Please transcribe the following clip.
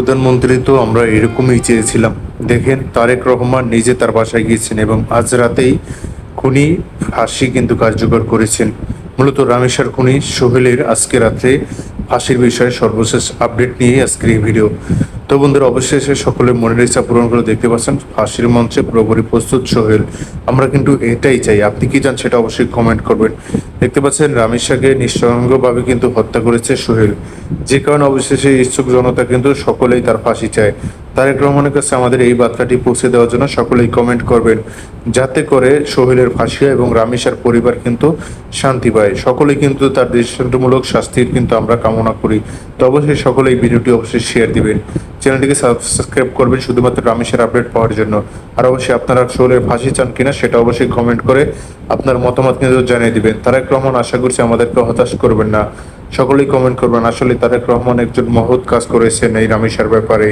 প্রধানমন্ত্রী তো আমরা এরকমই চেয়েছিলাম। দেখেন, তারেক রহমান নিজে তার বাসায় গিয়েছেন এবং আজ রাতেই খুনি ফাঁসি কিন্তু কার্যকর করেছেন। মূলত রামেসার খুনি সোহেলের আজকে রাত্রে ফাঁসির বিষয়ে সর্বশেষ আপডেট নিয়ে আজকের এই ভিডিও। তো বন্ধুরা, অবশেষে সকলের মনের ইচ্ছা পূরণ করে দেখতে পাচ্ছেন ফাঁসির মঞ্চে পুরোপুরি প্রস্তুত সোহেল। আমরা কিন্তু এটাই চাই। আপনি কি চান সেটা অবশ্যই কমেন্ট করবেন। দেখতে পাচ্ছেন রামেসাকে নিঃসঙ্গভাবে কিন্তু হত্যা করেছে সোহেল, যে কারণে অবশেষে ইচ্ছুক জনতা কিন্তু সকলেই তার ফাঁসি চায়। তারেক রহমানের কাছে আমাদের এই বার্তাটি পৌঁছে দেওয়ার জন্য সকলেই কমেন্ট করবেন, যাতে করে সোহেলের ফাঁসি হয় এবং রামেসার পরিবার কিন্তু শান্তি পায়। সকলেই কিন্তু তার দৃষ্টান্তমূলক শাস্তির কিন্তু আমরা কামনা করি। তো অবশ্যই সকলেই ভিডিওটি অবশ্যই শেয়ার দিবেন, চ্যানেলটিকে সাবস্ক্রাইব করবেন শুধুমাত্র রামেসার আপডেট পাওয়ার জন্য। আর অবশ্যই আপনারা সোহেলের ফাঁসি চান কিনা সেটা অবশ্যই কমেন্ট করে আপনার মতামত কিন্তু জানিয়ে দিবেন। তারেক রহমান আশা করছি আমাদেরকে হতাশ করবেন না। সকলেই কমেন্ট করবেন। আসলে তারেক রহমান একজন মহৎ কাজ করেছেন এই রামেসার ব্যাপারে।